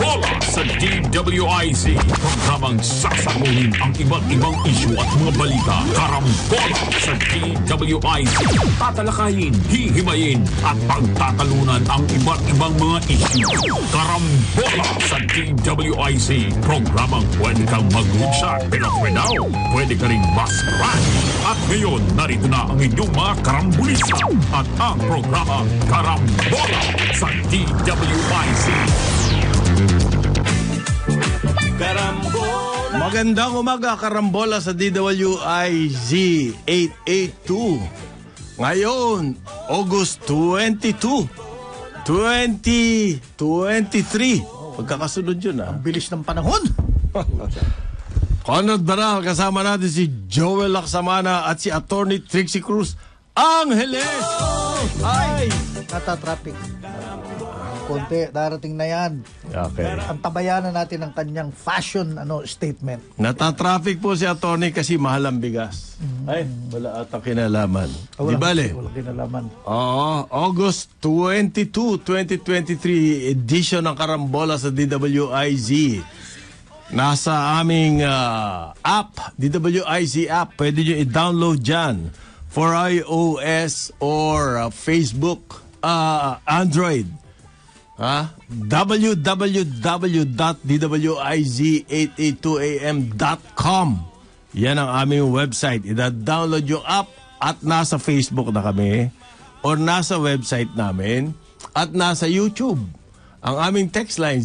Karambola sa DWIZ. Programang sasagutin ang iba't ibang isyu at mga balita. Karambola sa DWIZ. Tatalakayin, hihimayin at pagtatalunan ang iba't ibang mga isyu. Karambola sa DWIZ. Programang pwede kang mag-winshot pero pwede ka rin mas-crash. At ngayon, narito na ang inyong mga karambulista at ang programa Karambola sa DWIZ. Karambola. Magandang umaga, Karambola sa DWIZ 882. Ngayon, August 22, 2023. Pagkakasunod yun, ha? Ang bilis ng panahon. Conrad Baral, kasama natin si Joel Lacsamana at si Attorney Trixie Cruz Angeles. Ay! Natatraffic. Konti, darating na yan. Okay. Ang tabayanan natin ng kanyang fashion statement. Natatraffic po si Attorney kasi mahal ang bigas. Ay, wala atang kinalaman. Di bale? Walang kinalaman. Oo, August 22, 2023 edition ng Karambola sa DWIZ. Nasa aming app, DWIZ app. Pwede nyo i-download dyan for iOS or Facebook, Android. www.dwiz882am.com. Yan ang aming website. I-download yung app at nasa Facebook na kami or nasa website namin at nasa YouTube. Ang aming text line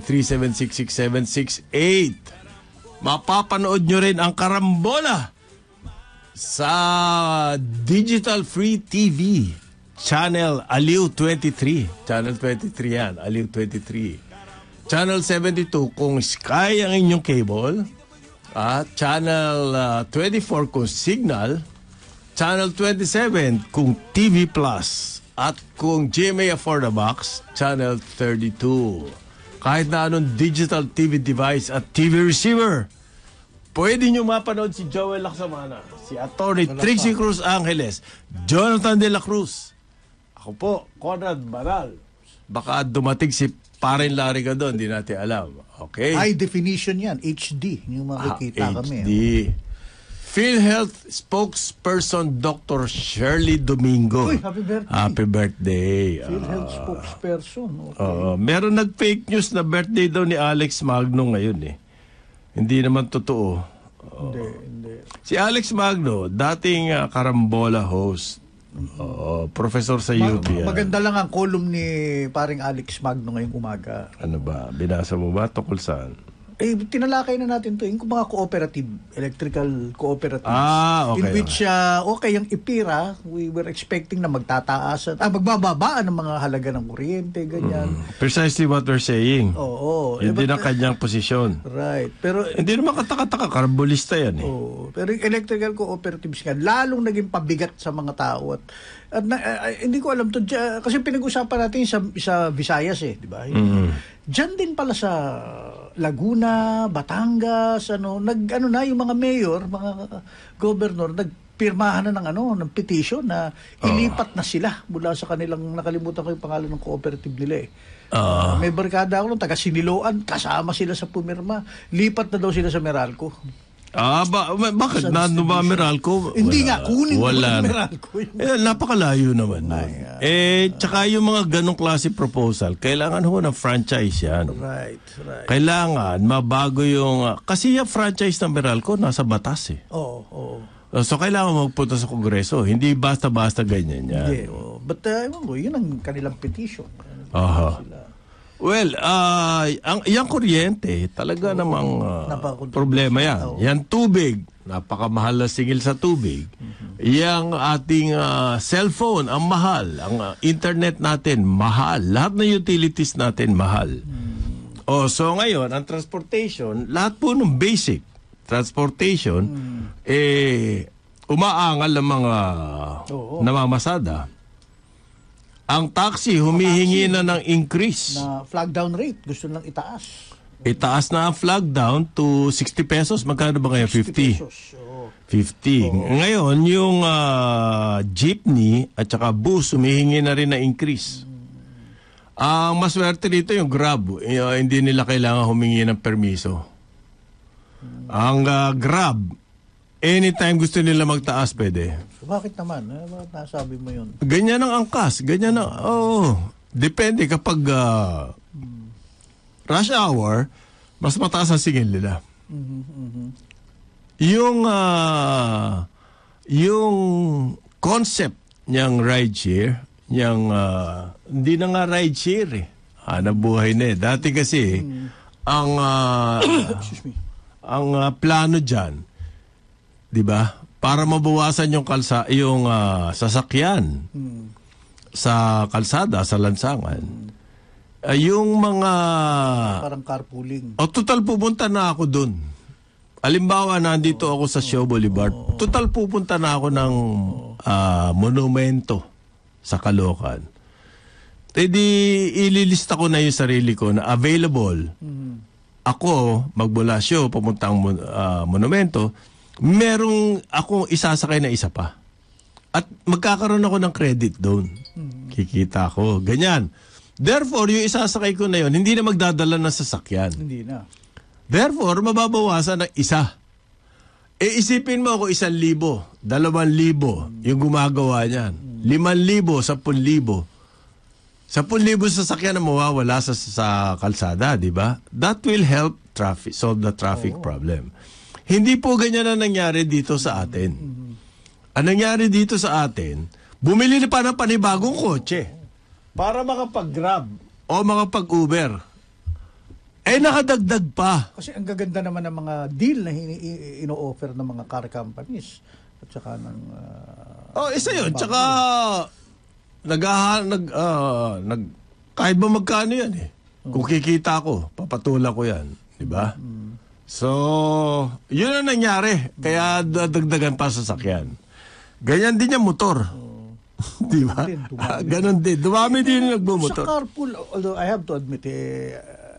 0999-376-6768. Mapapanood nyo rin ang Karambola sa Digital Free TV Channel Aliw 23. Channel 23 yan, Aliw 23. Channel 72 kung Sky ang inyong cable. Channel 24 kung Signal. Channel 27 kung TV Plus. At kung GMA4 the Box, Channel 32. Kahit na anong digital TV device at TV receiver, pwede nyo mapanood si Joel Lacsamana, si Attorney Trixie Cruz Angeles, Jonathan De La Cruz. Ako po, Conrad Baral. Baka dumating si Parin Larry ka doon, di natin alam. Okay? High definition yan, HD. Yung makikita kami. HD. PhilHealth spokesperson Dr. Shirley Domingo. Uy, happy birthday. Happy birthday. PhilHealth spokesperson. Okay. Meron nag-fake news na birthday daw ni Alex Magno ngayon eh. Hindi naman totoo. Hindi. Si Alex Magno, dating Karambola host. Professor sa UP. Maganda lang ang column ni paring Alex Magno ngayong umaga. Ano ba? Binasa mo ba? Tukol saan? Tinalakay na natin to yung mga cooperative, electrical cooperatives. Okay. In which, yung IPIRA, we were expecting na magtataasan, magbababa ng mga halaga ng kuryente, ganyan. Precisely what we're saying. Oo. Hindi na kanyang posisyon. Right. Pero, hindi naman kataka-taka, karbolista yan eh. Pero yung electrical cooperatives nga, lalong naging pabigat sa mga tao. At hindi ko alam to, kasi pinag-usapan natin sa Visayas di ba? Diyan din pala sa Laguna, Batangas, yung mga mayor, mga governor, nagpirmahan na ng petition na ilipat na sila mula sa kanilang, nakalimutan ko yung pangalan ng cooperative nila may barkada ako taga Siniloan, kasama sila sa pumirma. Lipat na daw sila sa Meralco. Bakit? Nando ba Meralco? Hindi nga, kunin mo ng Meralco. Napakalayo naman. Tsaka yung mga ganong klase proposal, kailangan ho ng franchise yan. Right. Kailangan mabago yung... kasi yung franchise ng Meralco nasa batas eh. Oo. So kailangan magpunta sa Kongreso. Hindi basta-basta ganyan yan. Hindi. But yun ang kanilang petition. Well, yung kuryente, talaga namang problema yan. Yan tubig, napakamahal na singil sa tubig. Yang ating cellphone, ang mahal. Ang internet natin, mahal. Lahat ng utilities natin, mahal. So ngayon, ang transportation, lahat po ng basic transportation, umaangal ng mga namamasada. Ang taxi, humihingi na ng increase. Na flag down rate, gusto lang itaas. Itaas na ang flag down to 60 pesos. Magkano ba ngayon? 50 pesos. 50. Ngayon, yung jeepney at saka bus, humihingi na rin na increase. Ang maswerte dito yung Grab. Hindi nila kailangan humingi ng permiso. Ang Grab, anytime gusto nila magtaas, pwede. So, bakit naman? Bakit nasabi mo yun? Ganyan ang angkas. Ganyan ang... depende kapag rush hour, mas mataas ang singil nila. Yung concept niyang rideshare, hindi na nga rideshare eh. Nabuhay na eh. Dati kasi, Excuse me. ang plano dyan, di ba? Para mabawasan yung sasakyan sa kalsada, sa lansangan. Yung mga... Parang carpooling. total pupunta na ako dun. Alimbawa, nandito ako sa Shaw Boulevard. Total pupunta na ako ng monumento sa Caloocan. Di ililista ko na yung sarili ko na available. Ako, magmula Shaw, papuntang monumento, merong akong isasakay na isa pa. At magkakaroon ako ng credit doon. Kikita ko. Ganyan. Therefore, yung isasakay ko na yun, hindi na magdadala ng sasakyan. Hindi na. Therefore, mababawasan ng isa. Isipin mo ako 1,000, 2,000 yung gumagawa niyan. 5,000, 10,000. 10,000 sasakyan na mawawala sa kalsada, di ba? That will help solve the traffic problem. Hindi po ganyan na nangyari dito sa atin. Ang nangyari dito sa atin, bumili na pa ng panibagong kotse para makapag-Grab o makapag-Uber. Nakadagdag pa. Kasi ang gaganda naman ng mga deal na ino-offer ng mga car companies at saka ng... Isa yun. Tsaka, kahit ba magkano yan eh. Kung kikita ko, papatula ko yan. Diba? So, yun ang nangyari. Kaya dagdagan pa sa sasakyan. Ganyan din yung motor. Diba? Ganon din. Dumami din yung nagbumotor. Sa carpool, although I have to admit,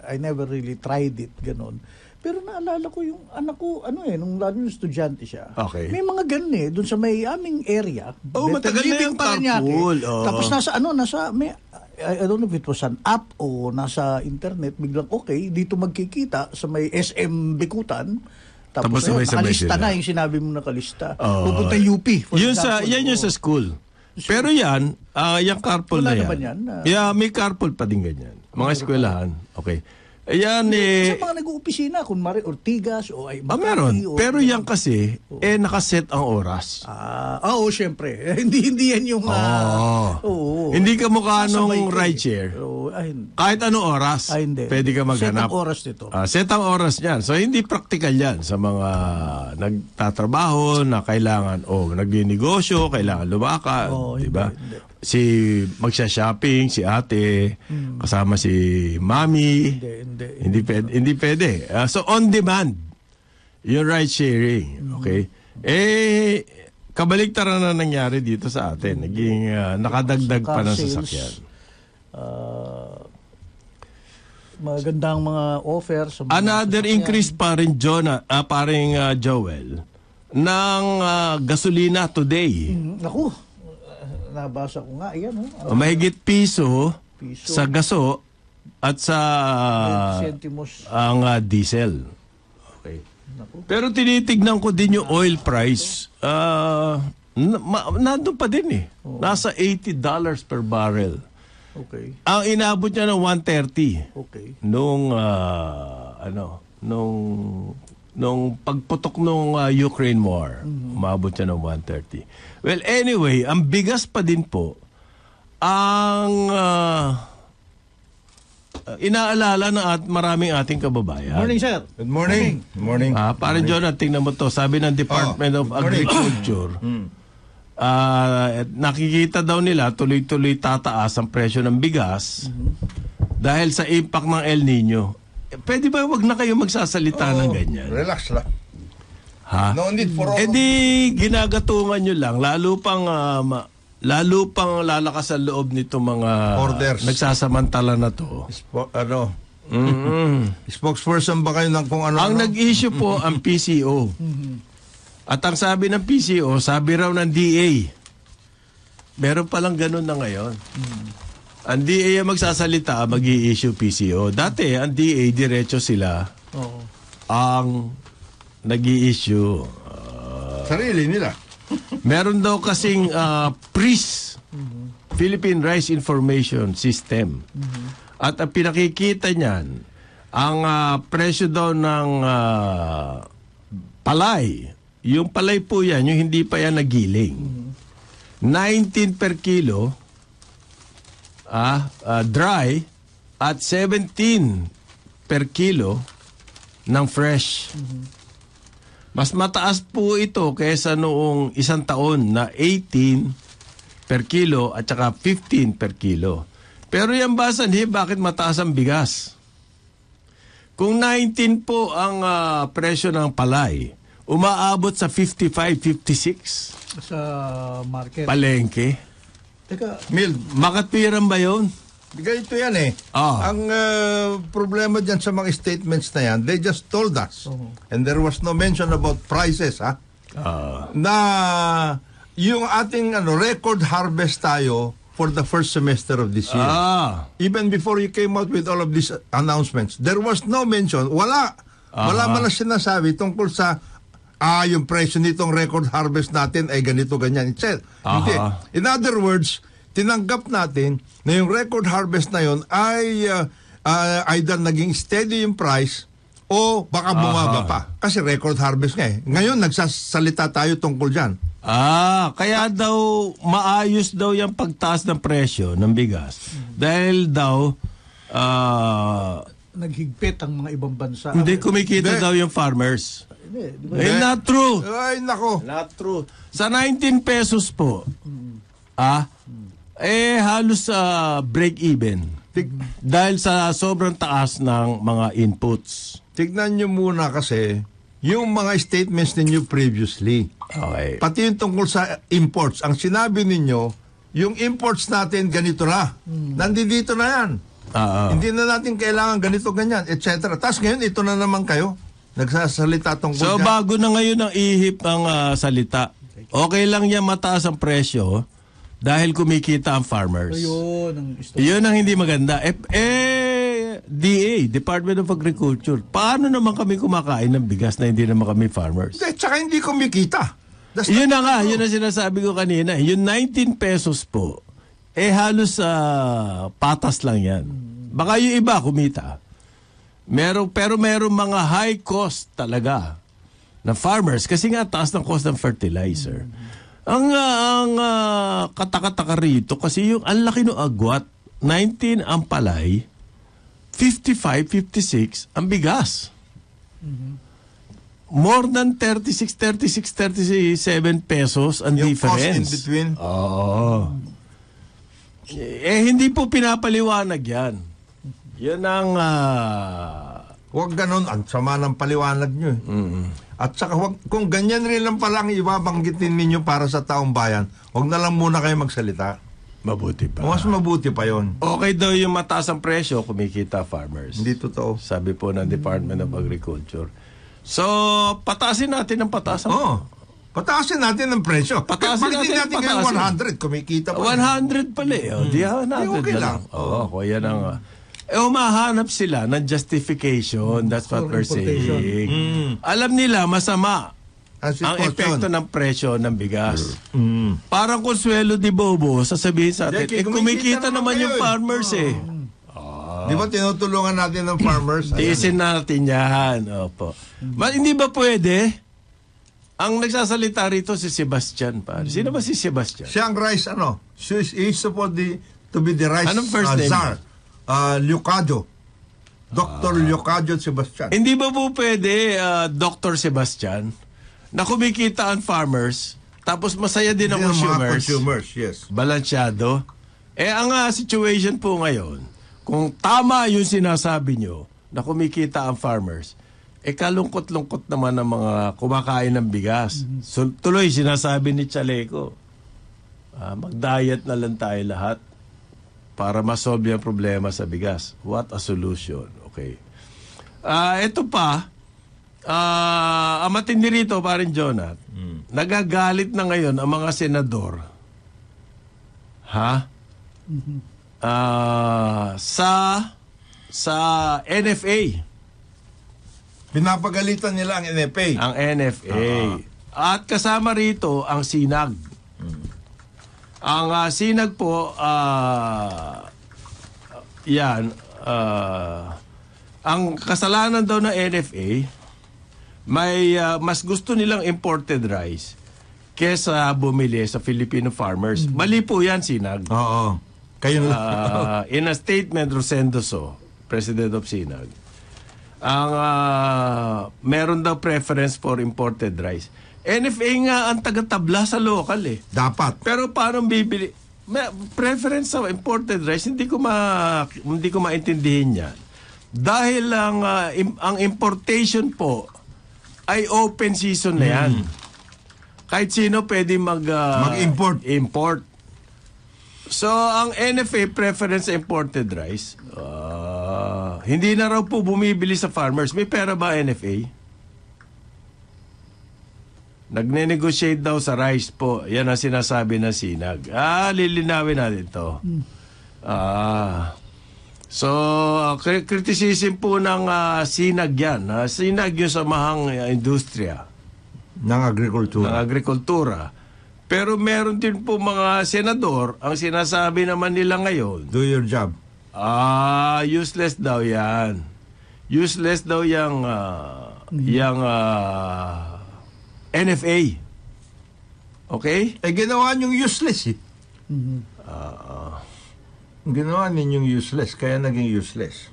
I never really tried it, ganon. Pero naalala ko yung anak ko, nung lalo yung estudyante siya. Okay. May mga ganun doon sa may aming area. Matagal na yung carpool. Tapos I don't know if it was an app o nasa internet, biglang dito magkikita sa may SM Bikutan. Tapos nakalista na yung sinabi mo nakalista. Pupunta UP. Yan yung sa school. Pero yan, yung carpool wala na naman yan. Yeah, may carpool pa din ganyan. Mga eskwelahan. Okay. Ayan sa mga nag-uopisina, kunwari Ortigas o ay Makati. Meron. Pero yan kasi, nakaset ang oras. Syempre. hindi yan yung... Hindi ka mukha nung rideshare. Kahit anong oras, hindi. pwede ka maghanap. Set ang oras nito. Set ang oras niyan. So, hindi practical yan sa mga nagtatrabaho na kailangan, nagninegosyo, kailangan lumakad. Diba? Magsha-shopping, si ate, kasama si mami. Hindi pwede. So, on demand. Yung ride sharing. Okay? Kabaligtaran na nangyari dito sa atin. Naging nakadagdag pa ng sasakyan. Magandang mga offer. Another increase pa rin, Joel, ng gasolina today. Naku, nabasa ko nga. Ayan, mahigit piso sa gaso at sa ang diesel. Okay. Pero tinitignan ko din yung oil price. Nandun pa din eh. Nasa $80 per barrel. Okay. Ang inabot niya ng 130. Okay. Nung pagputok nung Ukraine war, umabot siya ng 130. Well, anyway, ang bigas pa din po ang inaalala ng maraming ating kababayan. Morning, sir. Good morning. Good morning. Parang Jonah, tingnan mo to. Sabi ng Department of Agriculture, nakikita daw nila tuloy-tuloy tataas ang presyo ng bigas dahil sa impact ng El Nino. Pwede ba wag na kayo magsasalita ng ganyan? Relax lang. Ha? No need for all. Ginagatungan nyo lang. Lalo pang lalakas ang loob nito mga orders. Nagsasamantala na to. Spokesperson ba kayo ng kung ano? Ang nag-issue po ang PCO. At ang sabi ng PCO, sabi raw ng DA, meron palang ganun na ngayon. Ang DA ang magsasalita, mag-i-issue PCO. Dati, ang DA, diretso sila Oo. ang nag-i-issue. Sarili nila. Meron daw kasing PRIS, Philippine Rice Information System. At ang pinakikita niyan, ang presyo daw ng palay. Yung palay po yan, yung hindi pa yan nagiling. 19 per kilo dry at 17 per kilo ng fresh. Mas mataas po ito kaysa noong isang taon na 18 per kilo at saka 15 per kilo. Pero yan ba, sanhi, bakit mataas ang bigas? Kung 19 po ang presyo ng palay, umaabot sa 55, 56 Sa market. palengke. Teka, Mild. Makatwiran ba yun? Ganito yan eh. Ah. Ang problema dyan sa mga statements na yan, they just told us. And there was no mention about prices, ha? Na yung ating record harvest tayo for the first semester of this year. Even before you came out with all of these announcements, there was no mention. Wala man na sinasabi tungkol sa yung presyo nitong record harvest natin ay ganito, ganyan. Hindi. In other words, tinanggap natin na yung record harvest na yon ay either naging steady yung price o baka bumaba pa. Kasi record harvest nga eh. Ngayon, nagsasalita tayo tungkol dyan. Kaya daw maayos daw yung pagtaas ng presyo ng bigas. Dahil daw naghigpit ang mga ibang bansa. hindi kumikita Hindi. daw yung farmers. Hindi, di ba? Not true. Ay, nako. Not true. Sa 19 pesos po, halos break even. Dahil sa sobrang taas ng mga inputs. Tignan nyo muna kasi yung mga statements ninyo previously. Okay. Pati yung tungkol sa imports. Ang sinabi ninyo, yung imports natin ganito na. Nandito na yan. Hindi na natin kailangan ganito, ganyan, etc. Tapos ngayon, ito na naman kayo. Nagsasalita tungkol So dyan. bago na ngayon ang ihip ang salita, okay lang yan mataas ang presyo dahil kumikita ang farmers. Yun ang hindi maganda. DA, Department of Agriculture, paano naman kami kumakain ng bigas na hindi naman kami farmers? Tsaka hindi kumikita. Yun na nga, yun ang sinasabi ko kanina. Yung 19 pesos po, halos patas lang yan. Baka yung iba kumita. Pero meron mga high cost talaga na farmers kasi nga taas ng cost ng fertilizer. Ang katakataka rito kasi yung ang laki ng agwat, 19 ang palay, 55, 56 ang bigas. More than 36, 37 pesos ang Yung difference. cost in between. Oo. Hindi po pinapaliwanag yan. Yan ang... Huwag ganon. Ang sama ng paliwanag nyo. At saka kung ganyan rin lang pala ang ibabanggitin ninyo para sa taong bayan, huwag na lang muna kayo magsalita. Mabuti pa. Mas mabuti pa yon. Okay daw yung mataas ang presyo, kumikita farmers. Hindi totoo. Sabi po ng Department of Agriculture. So, pataasin natin ang pataas. Pataasin natin ang presyo. Pataasin Bakit natin, natin ngayon pataasin. 100? Kumikita pa. 100 pala eh. Di 100 okay na lang. Oo, yan ang... Umahanap sila ng justification. That's what we're saying. Alam nila, masama ang epekto ng presyo ng bigas. Parang Consuelo de Bobo, sasabihin sa atin, kumikita naman yung farmers eh. Di ba tinutulungan natin ng farmers? Tiisin natin yan. Opo. Hindi ba pwede? Ang nagsasalita rito si Sebastian. Sino ba si Sebastian? Siya ang rice, he's supposed to be the rice Anong first name? czar. Leocadio. Dr. Leocadio Sebastian. Hindi ba po pwede, Dr. Sebastian, na kumikita ang farmers, tapos masaya din ang Mga consumers? consumers, yes. Balansyado. Ang situation po ngayon, kung tama yung sinasabi nyo, na kumikita ang farmers, kalungkot-lungkot naman ang mga kumakain ng bigas. So, tuloy, sinasabi ni Chaleco, mag-diet na lang tayo lahat para masolve yung problema sa bigas. What a solution. Okay. Ito pa, ang matindi rito, parin Jonat, nagagalit na ngayon ang mga senador. sa NFA. Pinapagalitan nila ang NFA. Ang NFA. At kasama rito ang SINAG. Ang SINAG po, ang kasalanan daw ng NFA, may mas gusto nilang imported rice kesa bumili sa Filipino farmers. Mali po yan, SINAG. Oo. Kayo In a statement, Rosendo So, President of SINAG, meron daw preference for imported rice. NFA nga ang taga-tabla sa local eh. dapat. Pero paano bibili? Preference sa imported rice, hindi ko maintindihin yan. Dahil ang importation po ay open season na yan. Kahit sino pwede mag-import. Import. So, ang NFA preference sa imported rice, hindi na raw po bumibili sa farmers. May pera ba NFA? Nagne-negotiate daw sa rice po. Yan ang sinasabi ng SINAG. Lilinawin natin to. So, criticism po ng SINAG yan. SINAG yung samahang industriya. Ng agrikultura. Pero meron din po mga senador, ang sinasabi naman nila ngayon, Do your job. useless daw yan. Useless daw yung NFA. Okay? Ginawa niyong useless eh. Ginawa ninyong useless, kaya naging useless.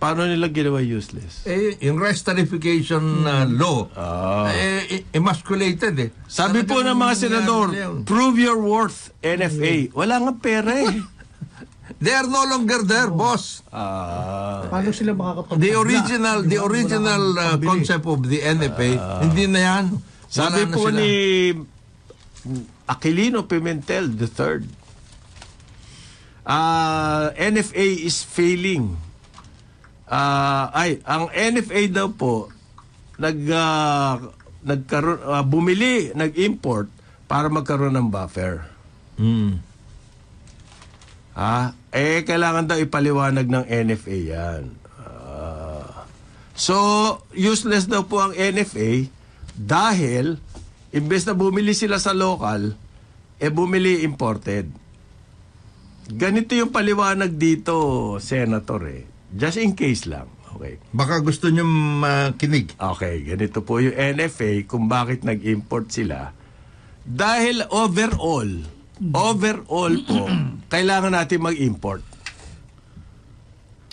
Paano nila ginawa useless? Yung rice tarification law, emasculated eh. Sabi po ng mga senador, prove your worth, NFA. Wala nga pera eh. They are no longer there, boss. Paano sila makakapag- The original concept of the NFA, hindi na yan. Sabi Wala na po sila. ni Aquilino Pimentel III, NFA is failing. Ang NFA daw po bumili, nag-import para magkaroon ng buffer. Kailangan daw ipaliwanag ng NFA yan. So, useless daw po ang NFA dahil imbes na bumili sila sa local, bumili imported. Ganito yung paliwanag dito, Senator eh. Just in case lang. Okay. Baka gusto nyo makinig. Okay, ganito po yung NFA kung bakit nag-import sila. Dahil overall po, kailangan natin mag-import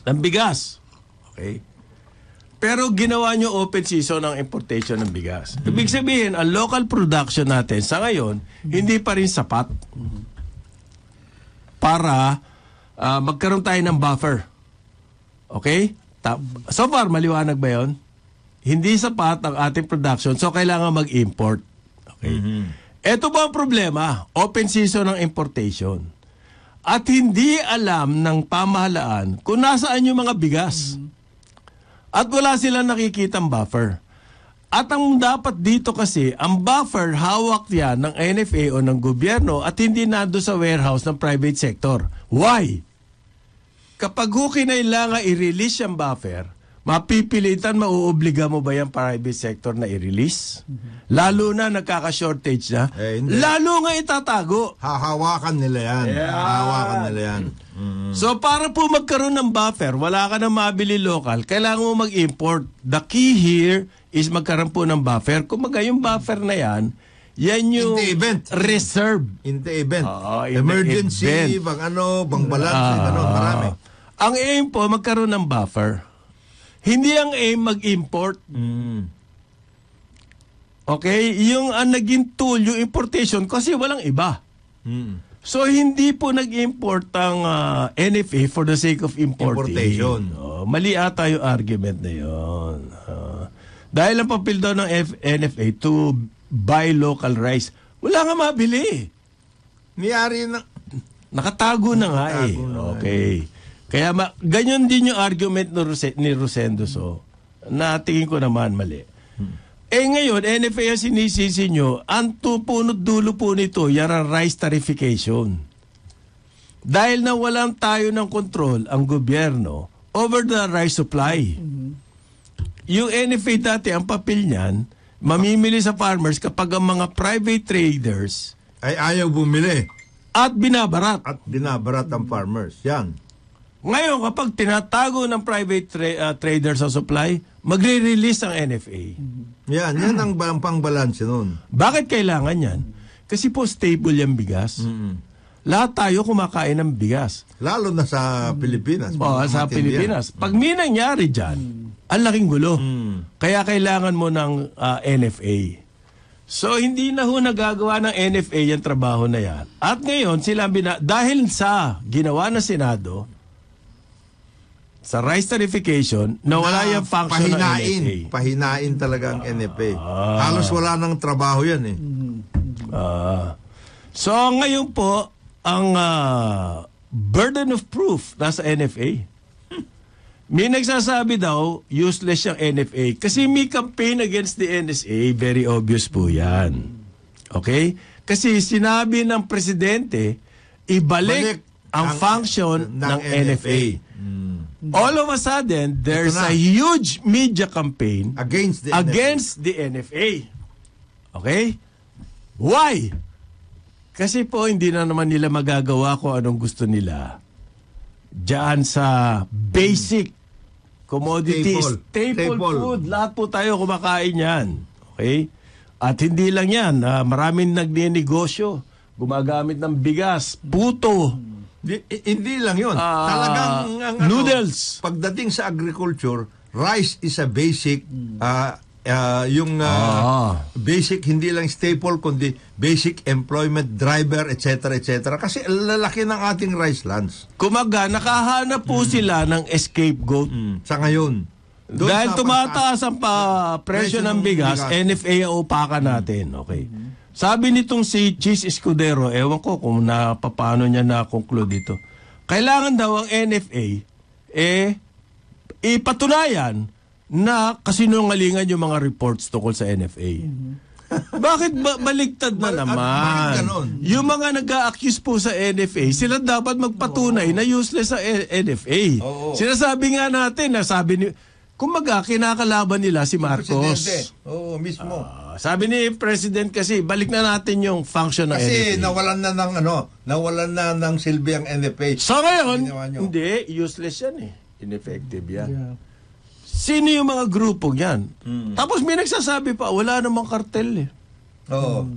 ng bigas. Okay? Pero ginawa nyo open season ang importation ng bigas. Ibig sabihin, ang local production natin sa ngayon, hindi pa rin sapat para magkaroon tayo ng buffer. Okay? So far, maliwanag ba yun? Hindi sapat ang ating production, so kailangan mag-import. Okay? Ito ba ang problema? Open season ng importation. At hindi alam ng pamahalaan kung nasaan yung mga bigas. At wala silang nakikitang buffer. At ang dapat dito kasi, ang buffer, hawak yan ng NFA o ng gobyerno at hindi nando sa warehouse ng private sector. Why? Kapag kinailangan i-release yung buffer, mapipilitan, mauobliga mo ba yung private sector na i-release? Lalo na nagkaka-shortage na. Lalo nga itatago. Hahawakan nila yan. Hahawakan nila yan. So para po magkaroon ng buffer, wala ka na mabili local, kailangan mo mag-import. The key here is magkaroon po ng buffer. Kung yung buffer na yan yung reserve. In the event. In emergency, the event. bang balance, marami. Ang aim po, magkaroon ng buffer. Hindi ang aim mag-import. Okay? Yung naging tool, yung importation, kasi walang iba. So, hindi po nag-import ang NFA for the sake of importation. Mali ata yung argument na yun. Dahil ang papel daw ng NFA to buy local rice, wala nga mabili. Niyari na. Nakatago na nga eh. Okay. Kaya ganyan din yung argument ni Rosendo So, na tingin ko naman mali. Ngayon, NFA ang sinisisi nyo, ang punot dulo po nito, yan ang rice tarification. Dahil nawalan tayo ng control ang gobyerno over the rice supply. Yung NFA dati, ang papel niyan, mamimili sa farmers kapag ang mga private traders ay ayaw bumili at binabarat. at binabarat ang farmers. Yan. Ngayon, kapag tinatago ng private traders sa supply, magre-release ang NFA. Yan ang pangbalanse nun. Bakit kailangan yan? Kasi po stable yung bigas. Lahat tayo kumakain ng bigas. Lalo na sa Pilipinas. Sa Pilipinas. Pag may nangyari dyan, ang laking gulo. Kaya kailangan mo ng NFA. So, hindi na ho nagagawa ng NFA yung trabaho na yan. At ngayon, dahil sa ginawa ng Senado, sa rice tarification, nawala yung function ng NFA. Pahinain talaga ang NFA. Halos wala nang trabaho yan eh. So, ngayon po, ang burden of proof nasa NFA. May nagsasabi daw, useless yung NFA. Kasi may campaign against the NSA, very obvious po yan. Okay? Kasi sinabi ng presidente, ibalik ang function ng NFA. All of a sudden, there's a huge media campaign against the NFA. Okay? Why? Kasi po, hindi na naman nila magagawa kung anong gusto nila. Diyan sa basic commodities, staple food. Lahat po tayo kumakain yan. Okay? At hindi lang yan. Maraming nagninegosyo. Gumagamit ng bigas, puto. Hindi lang yun. Talagang noodles. Pagdating sa agriculture, rice is a basic basic, hindi lang staple, kundi basic employment driver, etc. Kasi lalaki ng ating rice lands. Kumaga, nakahanap po sila ng scapegoat. Sa ngayon. Dahil tumataas ang presyo ng bigas, NFA ang upakan natin. Okay. Sabi nitong si Cheese Escudero, ewan ko kung paano niya na-conclude ito. Kailangan daw ang NFA ipatunayan na kasinungalingan yung mga reports tungkol sa NFA. Bakit baligtad na naman? Yung mga nag-a-accuse po sa NFA, sila dapat magpatunay na useless sa NFA. Sinasabi nga natin, kumaga, kinakalaban nila si Marcos. Oo, mismo. Sabi ni President kasi, balik na natin yung function ng NFA. Kasi nawalan na ng silbi ang NFA. So ngayon, hindi, useless yan eh. Ineffective yan. Yeah. Sino yung mga grupo yan? Tapos may nagsasabi pa, wala namang kartel eh. Oo.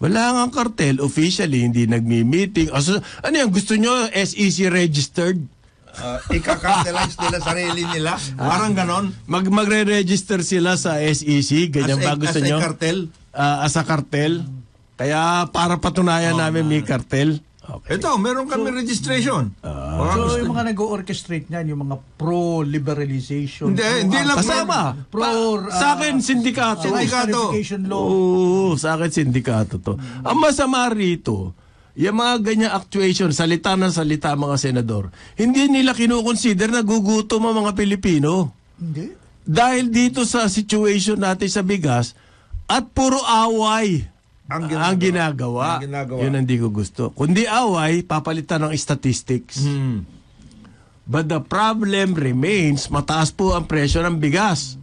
Wala nga kartel, officially, hindi nagmi-meeting. Ano yan, gusto nyo SEC registered? Ika-cartelize nila sarili nila. Parang ganon. Magre-register sila sa SEC, ganyan ba gusto nyo? As a cartel? As a cartel. Kaya para patunayan namin may cartel. Okay. Ito, meron kami registration. So, yung mga nag-orchestrate niyan, yung mga pro-liberalization. Hindi lang. Kasama. Sa akin, sindikato. Oo, sa akin, sindikato to. Ang masama rito, yung mga ganyang actuation, salita ng salita mga senador, hindi nila kinukonsider na gugutom ang mga Pilipino. Hindi. Dahil dito sa situation natin sa bigas, at puro away ang ginagawa. Yun ang hindi ko gusto. Kundi away, papalitan ng statistics. But the problem remains, mataas po ang presyo ng bigas.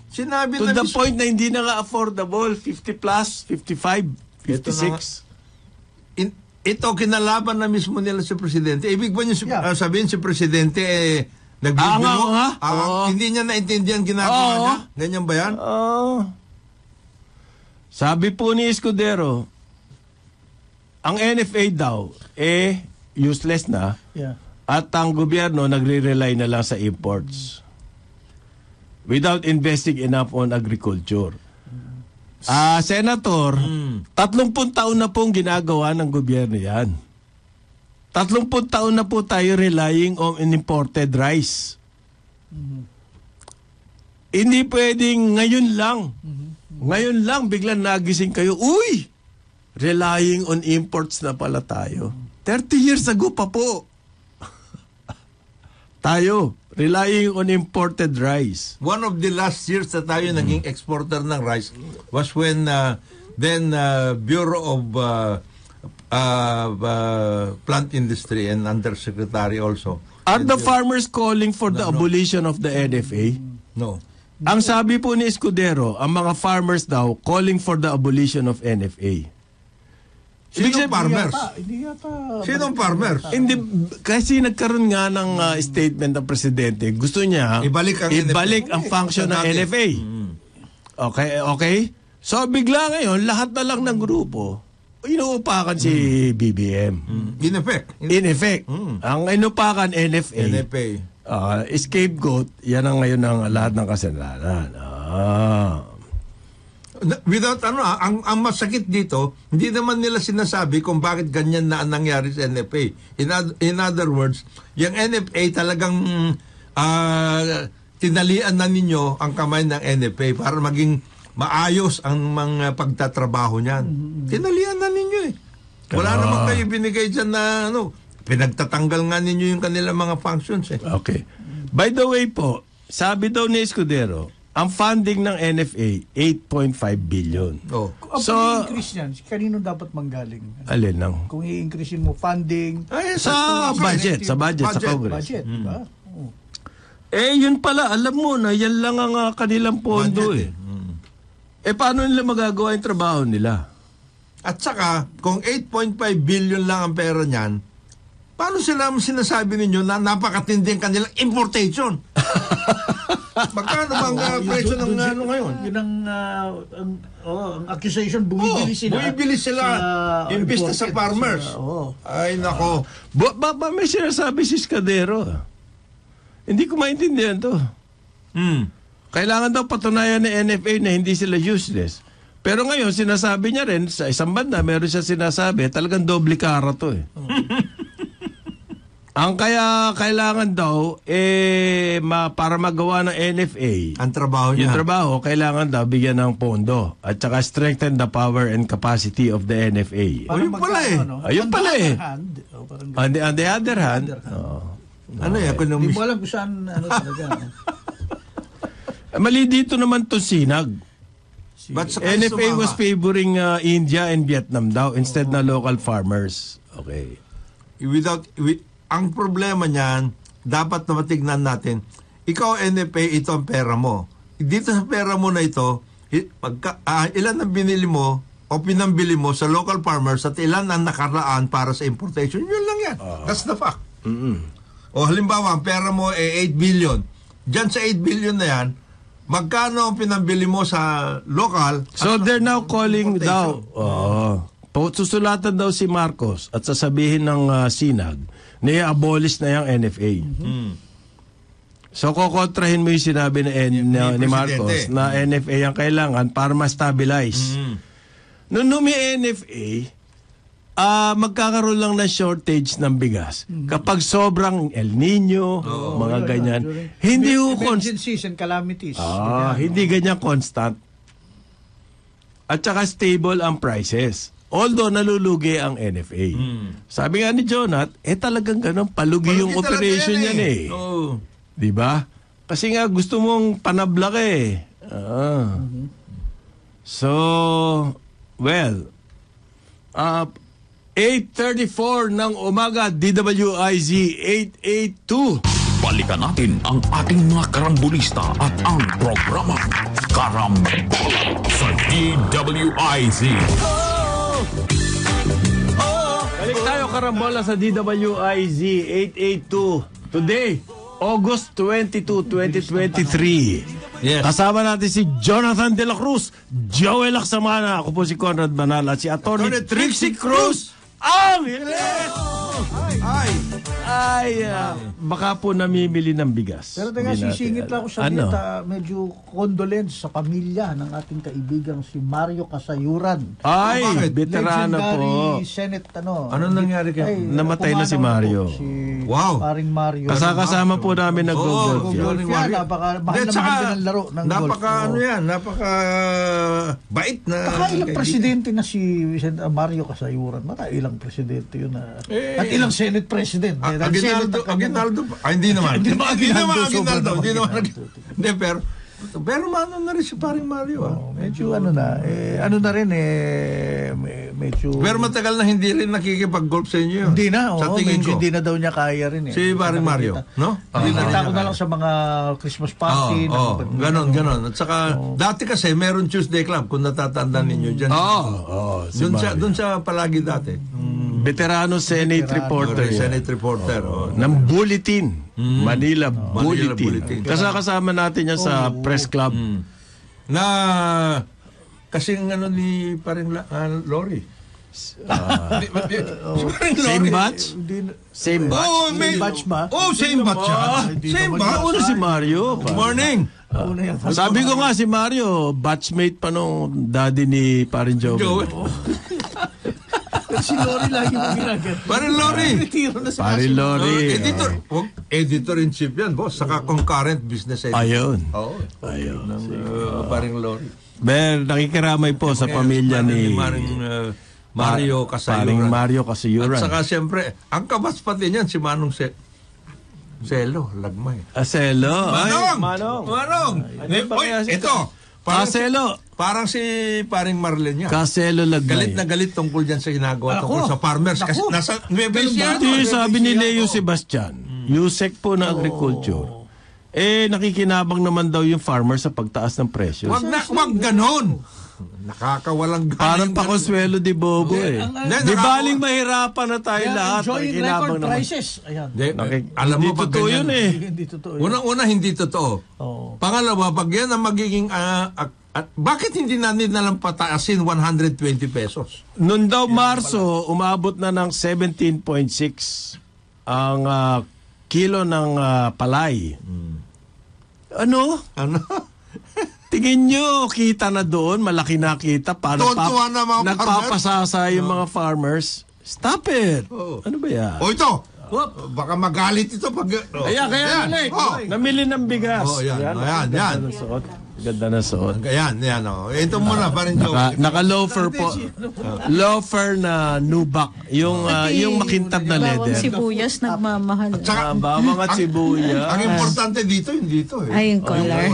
Sinabi to the point na hindi na nga affordable, 50 plus, 55, 56. Ito kinalaban na mismo nila si Presidente. Ibig ba niya sabihin si Presidente nagbibiro? Hindi niya naintindihan ginagawa niya? Ganyan ba yan? Sabi po ni Escudero, ang NFA daw, useless na, at ang gobyerno nagre-rely na lang sa imports without investing enough on agriculture. Senator, 30 taon na pong ginagawa ng gobyerno yan. 30 taon na po tayo relying on imported rice. Hindi pwedeng ngayon lang biglang nagising kayo, uy, relying on imports na pala tayo. 30 years ago pa po. Tayo, relying on imported rice. One of the last years na tayo naging exporter ng rice was when then Bureau of plant industry and undersecretary also. Are the farmers calling for the abolition of the NFA? No. Ang sabi po ni Escudero, ang mga farmers daw calling for the abolition of NFA. Sinong farmers? Hindi yata. Sinong farmers? Hindi, kasi nagkaroon nga ng statement ng presidente. Gusto niya Ibalik ang function ng NFA. Okay? So bigla ngayon, lahat na lang ng grupo, inuupakan si BBM. In effect. In effect, ang inupakan NFA. Scapegoat, yan ang ngayon ang lahat ng kasalanan. Without ang masakit dito, hindi naman nila sinasabi kung bakit ganyan na ang nangyari sa NFA. In other words, yung NFA talagang tinalian na ninyo ang kamay ng NFA para maging maayos ang mga pagtatrabaho niyan. Tinalian na ninyo eh. Wala naman kayo binigay dyan na pinagtatanggal nga ninyo yung kanilang mga functions eh. Okay. By the way po, sabi daw ni Escudero, ang funding ng NFA, 8.5 billion. Oh. So, i-increase yan, kanino dapat manggaling? Alin lang? Kung i-increase mo funding, Sa budget, sa Congress. budget, diba? Yun pala, alam mo na, yan lang ang kanilang pondo Budget, paano nila magagawa yung trabaho nila? At saka, kung 8.5 billion lang ang pera niyan, paano sila sinasabi ninyo na napakatinding kanilang importation? Magkano bang presyo ng ngayon? Yun ang accusation, bumibili sila. Bumibili sila imbis na sa farmers. Ay, nako. May sinasabi si Escudero. Hindi ko maintindihan to. Kailangan daw patunayan ng NFA na hindi sila useless. Pero ngayon, sinasabi niya rin, sa isang banda, meron siya sinasabi, talagang doble kara to Ang kaya kailangan daw, para magawa ng NFA, ang trabaho niya. Yung trabaho, kailangan daw bigyan ng pondo at saka strengthen the power and capacity of the NFA. Yun pala Ayun pala On the other hand, hindi mo alam kung saan talaga. Mali dito naman to Sinag. But NFA was favoring India and Vietnam daw instead na local farmers. Okay. Ang problema niyan, dapat na matignan natin, ikaw NFA, ito ang pera mo. Dito sa pera mo na ito, ilan ang binili mo o pinambili mo sa local farmers at ilan ang nakaraan para sa importation. Yun lang yan. That's the fact. O halimbawa, ang pera mo 8 billion. Diyan sa 8 billion na yan, magkano ang pinambili mo sa local? So they're now calling daw, susulatan daw si Marcos at sasabihin ng Sinag na i-abolish na yung NFA. So kokontrahin mo yung sinabi ni Marcos na NFA ang kailangan para ma-stabilize. Nung may NFA, magkakaroon lang ng shortage ng bigas. Kapag sobrang El Nino, mga ganyan, hindi emergencies and calamities. Hindi ganyan constant. At saka stable ang prices. Although nalulugi ang NFA. Sabi nga ni Jonat, talagang ganun, palugi yung operation yan Di ba? Kasi nga gusto mong panablak So, well, 8:34 ng umaga, DWIZ 882. Balikan natin ang ating mga karambulista at ang programa Karambola sa DWIZ. Balik tayo karambola sa DWIZ 882. Today, August 22, 2023. Yes. Kasama natin si Jonathan De La Cruz, Joel Laksamana, ako po si Conrad Banal at si Atty. Trixie Cruz. Baka po namimili ng bigas. Pero teka, sisingit lang ako sa medyo condolence sa pamilya ng ating kaibigang si Mario Kasayuran. Veterano po. Legendary Senate, Ano nangyari kay? Namatay na si Mario. Paring Mario. Kasama po namin nag-golf. Mahal na mahal din ang laro ng golf. Napaka bait na. Ilang presidente na si Mario Kasayuran. Ilang presidente yun at ilang Senate President. Aguinaldo. Hindi naman. Hindi naman Aguinaldo. Hindi, pero Pero ano na rin si paring Mario. Medyo ano na rin medyo... Pero matagal na hindi rin nakikipag-golf sa inyo yun. Hindi na, Sa tingin medyo ko. hindi na daw niya kaya rin eh. Si paring Mario, no? Nakita ko na lang sa mga Christmas party. Ganon. At saka, dati kasi meron Tuesday Club, kung natatandaan ninyo dyan. Doon siya palagi dati. Veterano Senate reporter. Senate reporter. Ng Bulletin. Manila Manila Bulletin. Bulletin. Kasama natin yan sa press club. Na, kasing ano ni paring Lori. Same batch? Same batch? Same batch ba? Same batch yan. Same batch. Ano si Mario? Good morning. Sabi ko nga si Mario, batchmate pa nung daddy ni Parin Joel. Si Lori lagi mo ginagano. Paring Lori. Retiro na sa Parin Lori. Editor-in-chief yan, boss. Saka concurrent business editor. Ayun. Ayun. Paring Lori. Ben, nakikiramay po sa pamilya ni Mario Casayuran. Paring Mario Casayuran. At saka siyempre, ang kabas pati niyan, si Manong Selo, Lagmay. Aselo. Manong! Ito. Parang si paring Marlene niya. Caselo Lagmay. Galit na galit tungkol dyan sa ginagawa tungkol sa farmers. Kasi nasa Nueva Ecija. Ito yung sabi ni Leo Sebastian, Yusek po na agriculture. Nakikinabang naman daw yung farmer sa pagtaas ng presyo. Wag ganon. Nakakawalang galing. Parang pakonsuelo di bobo Di baling mahirapan na tayo lahat. Enjoying record prices. Ayan. Alam mo Hindi totoo yun Hindi totoo. Unang-una, hindi totoo. Pangalawa, pag yan ang magiging... bakit hindi natin nalang pataasin 120 pesos? Noon daw Marso, umabot na ng 17.6 ang kilo ng palay. Ano? Tingin nyo, kita na doon, malaki na kita. Tuwan-tuwa na mga nagpapasasa yung mga farmers. Stop it! Ano ba yan? Ito! Baka magalit ito pag... Kaya namili ng bigas. Yan. Ganda na suot. Yan. Ito muna, parin Joe. Naka-loafer po. Loafer na nubak. Yung makintab na leather. Bawang sibuyas nagmamahal. Bawang at sibuyas. Ang importante dito, hindi ito eh. Ay, yung collar.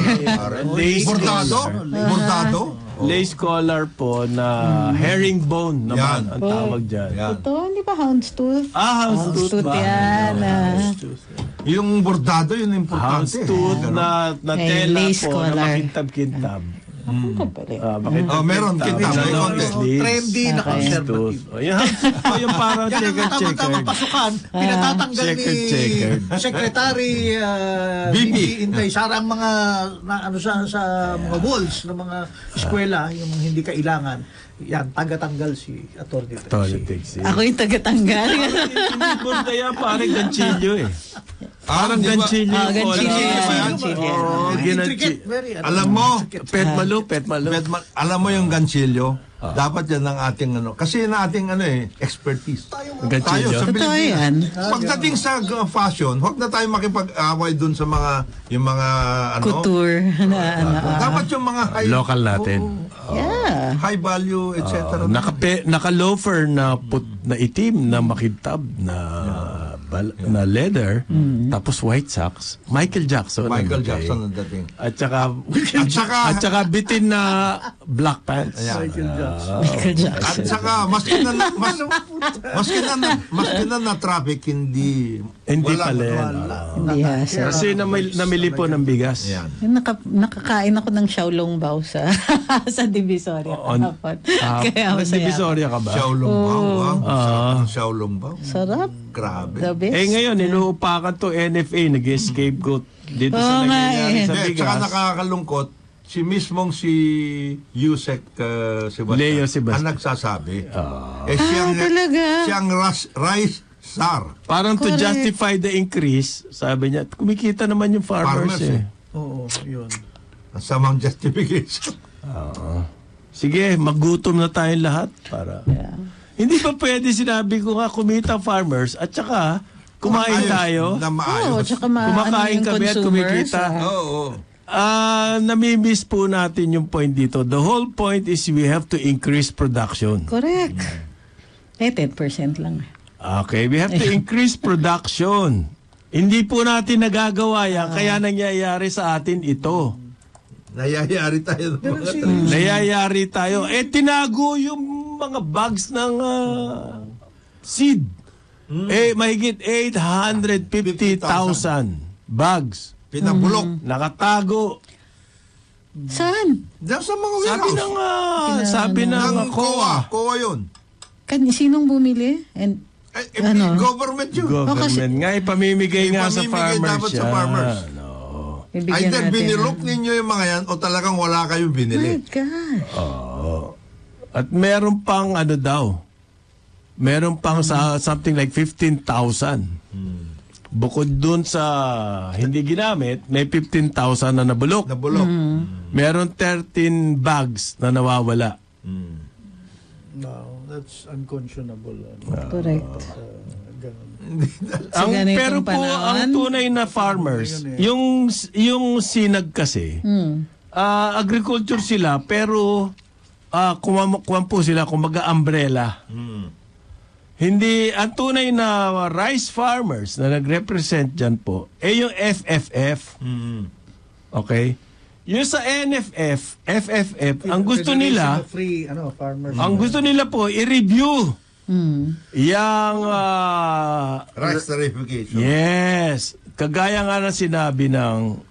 Bordado? Lace collar po na herringbone naman ang tawag dyan. Ito, hindi ba houndstooth? Houndstooth ba? Yan. Yung bordado, yun importante. Houndstooth na tela lace po na collar. makintab-kintab. Meron kintab. Trendy na conservative. Yung parang checkered. Pasukan, pinatatanggal ni Secretary BP. Inday Sara ang mga sa mga walls ng mga eskwela, yung mga hindi kailangan. Yan, tagatanggal si Atty. Trixie. Ako yung tagatanggal. Hindi po kaya parang ganchilyo Parang ganchilyo. Alam mo, Petmalo. Alam mo yung ganchilyo, dapat yan ang ating kasi na ating expertise. Ganchilyo. Tayo sa Totoo yan. Pagdating sa fashion, huwag na tayo makipag-away dun sa yung mga Couture. dapat yung mga Local natin. Yeah. high value, etc. Naka-loafer na itim na makintab na leather, tapos white socks. Michael Jackson ang dating. At saka bitin na black pants. Michael Jackson. At saka maski na na traffic hindi pala. Hindi hasa. Kasi namili po ng bigas. Yan. Nakakain ako ng xiaolongbao sa Divisoria kahapon. Kaya masaya. Divisoria ka ba? Xiaolongbao. Sarap. Grabe. The best. Ngayon, inuupakan to NFA, nag-scapegoat dito sa nangyayari sa bigas. Tsaka nakakalungkot, si Yusek Leo Sebastian ang nagsasabi. Talaga? Siyang rice czar. Parang to justify the increase, sabi niya, kumikita naman yung farmers Oo, yun. Ang samang justification. Sige, magutom na tayong lahat para. Hindi pa pwede, sinabi ko nga, kumita farmers at saka kumain tayo. Na maayos. Tsaka Kumakain kami at kumikita. Oo. Namimiss po natin yung point dito. The whole point is we have to increase production. Correct. 10% lang. Okay, we have to increase production. Hindi po natin nagagawa yan, kaya nangyayari sa atin ito. Nayayari tayo. Pero si, Nayayari tayo. Tinago yung mga bags ng seed. Mahigit 850,000 bags. Pinabulok. Nakatago. Saan? Diyan sa mga Sabi ng ng COA. COA yun. Sinong bumili? And Government yun. Government nga, ipamimigay nga sa Ipamimigay farmers dapat sa yan. farmers. bibigyan Either natin. binilok ninyo yung mga yan o talagang wala kayong My binili. God. At meron pang meron pang something like 15,000. Bukod dun sa hindi ginamit, may 15,000 na nabulok. Nabulok. Meron 13 bags na nawawala. no, that's unconscionable. Correct. Ganun. Pero ganitong po, panahon? ang tunay na farmers, yung sinag kasi, agriculture sila, pero kuwan po sila, kumaga umbrella. Hindi, ang tunay na rice farmers na nag-represent dyan po, yung FFF. Okay? Yung sa NFF, FFF, ang gusto nila, Free, farmers. ang gusto nila po, i-review yung Rice tarification. yes. Kagaya nga na sinabi ng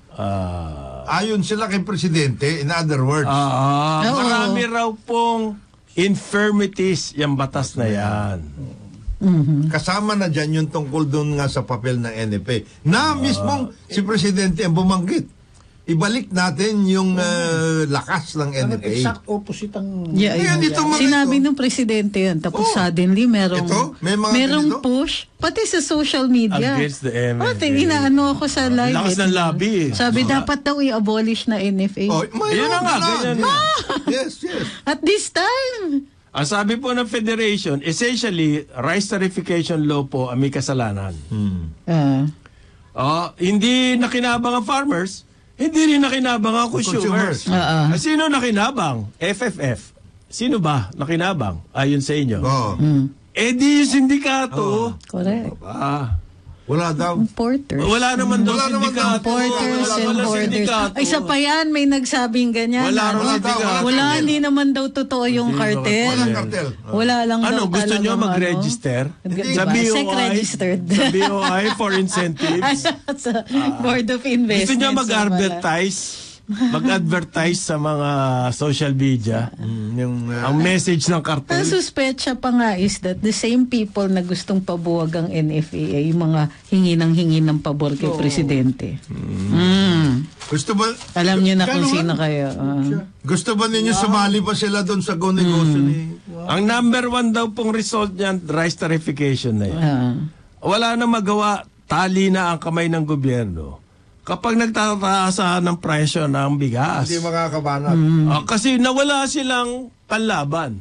Ayon sila kay Presidente, in other words. Oo. marami raw pong infirmities yung batas na yan. Kasama na dyan yung tungkol doon nga sa papel ng NFA. Na mismong si Presidente ang bumanggit. Ibalik natin yung lakas ng NFA. Exact opposite ang... Yeah, Ngayon, ito mga Sinabi ito. ng presidente yun. Tapos suddenly merong May mga merong ganito? push pati sa social media. Against the NFA. Inaano ako sa live. Lakas ng lobby. Sabi dapat daw i-abolish na NFA. Yun na nga, ganyan na. Yes. At this time. Ang sabi po ng Federation, essentially, rice tarification law po ang may kasalanan. Hindi nakinabang ang farmers, hindi rin nakinabang ang consumers. Sino nakinabang? FFF. Sino ba nakinabang? Ayon sa inyo. Di yung sindikato. Correct. Wala daw. Importers. Wala naman daw Wala naman daw. sindikato. Importers and Wala hoarders. sindikato. Ay, isa pa yan, may nagsabing ganyan. Wala raw Wala daw, sindikato. Wala, hindi naman daw totoo yung cartel. Walang kartel. Wala lang daw Gusto nyo talagang mag-register? Diba? Sa BOI? Sec-registered. Sa BOI for incentives? Sa Board of Investments. Gusto nyo mag-advertise sa mga social media? Ang message ng cartel? Ang suspecha pa nga is that the same people na gustong pabuwag ang NFA ay yung mga hingi ng pabor kay Presidente. Gusto ba Alam niyo na kung sino kayo. gusto ba ninyo sumali pa sila doon sa go negosyo ni... Ang number one daw pong result niyan, rice tarification na yan. Wala na magawa, tali na ang kamay ng gobyerno. Kapag nagtataasan ng presyo ng bigas. Hindi makakabanat. Kasi nawala silang panlaban.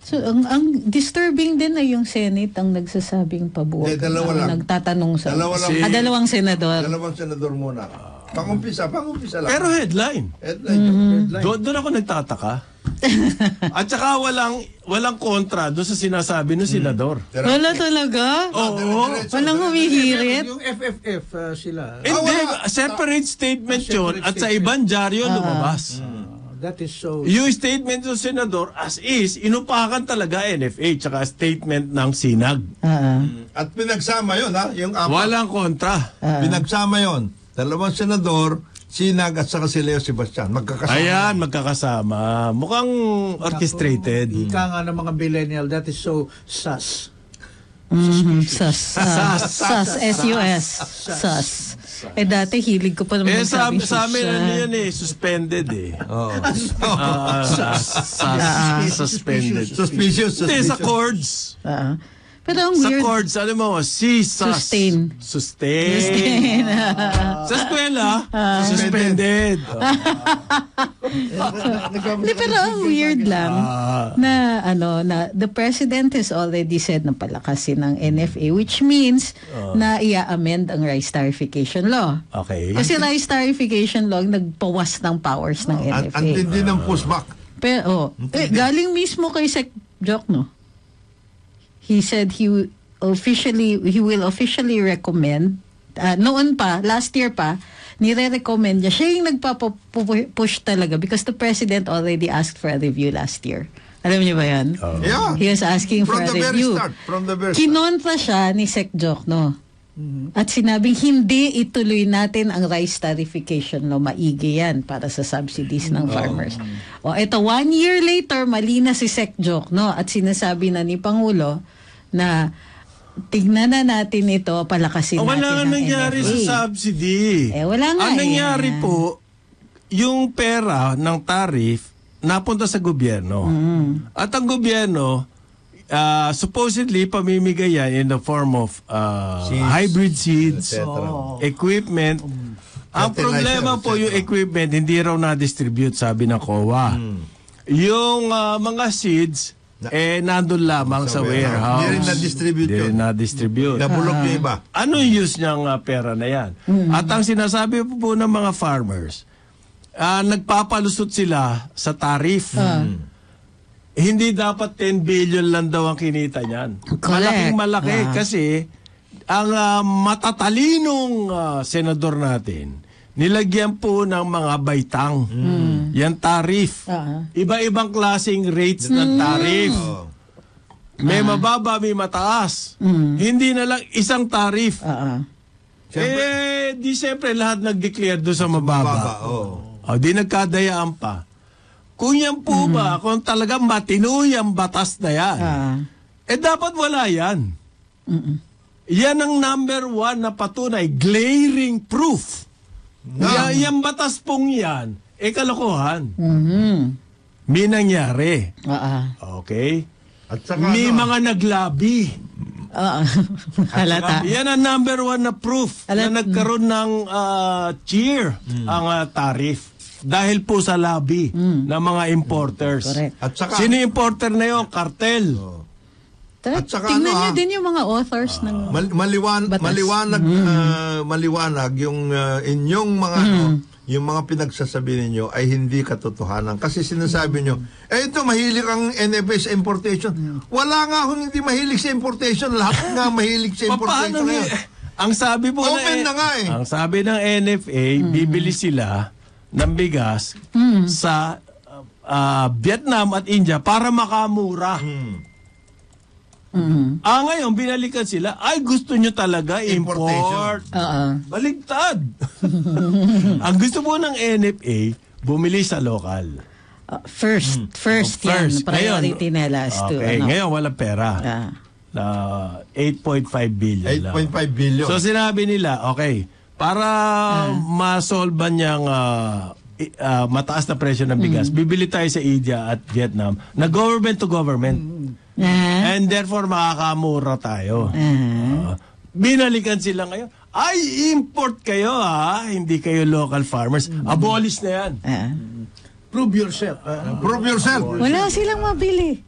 So, ang disturbing din ay yung Senate ang nagsasabing pabuwag. Dalawa lang. Nagtatanong sa... Dalawa lang. Dalawang senador. Dalawang senador muna. Pangumpisa lang. Pero headline. Doon ako nagtataka. At saka walang kontra doon sa sinasabi ng senador. Wala talaga? Oo. Walang humihirit? Yung FFF sila. Hindi, separate statement yun at sa ibang dyaryo lumabas. That is so... Yung statement ng senador as is, inupakan talaga NFA tsaka statement ng sinag. At pinagsama yun, ha? Yung apat. Walang kontra. Pinagsama yon. Dalawang senador, Sinag at saka si Leo Sebastian. Magkakasama. Ayan, magkakasama. Mukhang orchestrated. Ika nga ng mga millennial, that is so sus. Sas. S-U-S. Sas. Dati hilig ko pa naman Sa sabi amin yan suspended suspended. Suspicious. Hindi, sa chords. Pero ang Sa weird. chords, alam mo, Sustain. Sustain. Sa eskwela, suspended. Hindi, pero ang weird lang na the president has already said na palakasin ng NFA, which means na i-amend ang rice tarification law. Okay. Kasi rice tarification law nagpawas ng powers ng NFA. Ang tindi ng pushback. Pero galing mismo kay Sec Joc, no? He said he will officially recommend noon pa, last year pa, nire-recommend niya. Siya yung nagpapush talaga because the president already asked for a review last year. Alam niyo ba yan? Yeah. He was asking for a review. From the very start. Kinontra siya ni Sec Jokno. At sinabing hindi ituloy natin ang rice tarification law. Maigi yan para sa subsidies ng farmers. O ito, 1 year later, mali na si Sec Jokno at sinasabi na ni Pangulo na tignan na natin ito, palakasin natin Wala ang nangyari NFA. sa subsidy. Wala nga Ang nangyari po, yung pera ng tariff napunta sa gobyerno. At ang gobyerno, supposedly pamimigay yan in the form of hybrid seeds, equipment. Ang problema po yung equipment, hindi raw na-distribute, sabi ng COA. Yung mga seeds, nandun lamang sa warehouse. Hindi rin na-distribute Hindi rin na-distribute. Nabulok yung iba. Ano yung use niyang pera na yan? At ang sinasabi po ng mga farmers, nagpapalusot sila sa tariff. Hindi dapat 10 billion lang daw ang kinita niyan. Malaking malaki kasi ang matatalinong senador natin, nilagyan po ng mga baitang. Yan tariff. Iba-ibang klaseng rates ng tariff. May mababa, may mataas. Hindi na lang isang tariff. Di siyempre lahat nag-declare doon sa mababa. Di nagkadayaan pa. Kung yan po ba, kung talagang matinuy ang batas na yan, dapat wala yan. Yan ang number 1 na patunay, glaring proof. Yung batas pong yan, kalokohan. May nangyari. Okay? At saka, may mga naglabi. Halata. Yan ang number 1 na proof na nagkaroon ng cheer ang tariff. Dahil po sa lobby ng mga importers. Correct. At saka, sino importer na yun? Kartel. At saka tingnan niyo din yung mga authors ng maliwanag yung inyong mga yung mga pinagsasabi ninyo ay hindi katotohanan. Kasi sinasabi nyo, ito mahilig ang NFA sa importation. Wala nga akong hindi mahilig sa importation. Lahat nga mahilig sa importation. Ang sabi po open na nga ang sabi ng NFA, bibili sila ng bigas sa Vietnam at India para makamura. Ngayon, binalikan sila, ay gusto nyo talaga import. Baligtad. Ang gusto po ng NFA, bumili sa lokal. First yan. Priority nila. Ngayon, walang pera. 8.5 billion 8.5 billion. So, sinabi nila, okay, para masolban niyang mataas na presyo ng bigas, bibili tayo sa India at Vietnam na government to government. And therefore, makakamura tayo. Binalikan sila ngayon. Ay, import kayo hindi kayo local farmers. Abolish na yan. Prove yourself. Prove yourself. Wala silang mabili.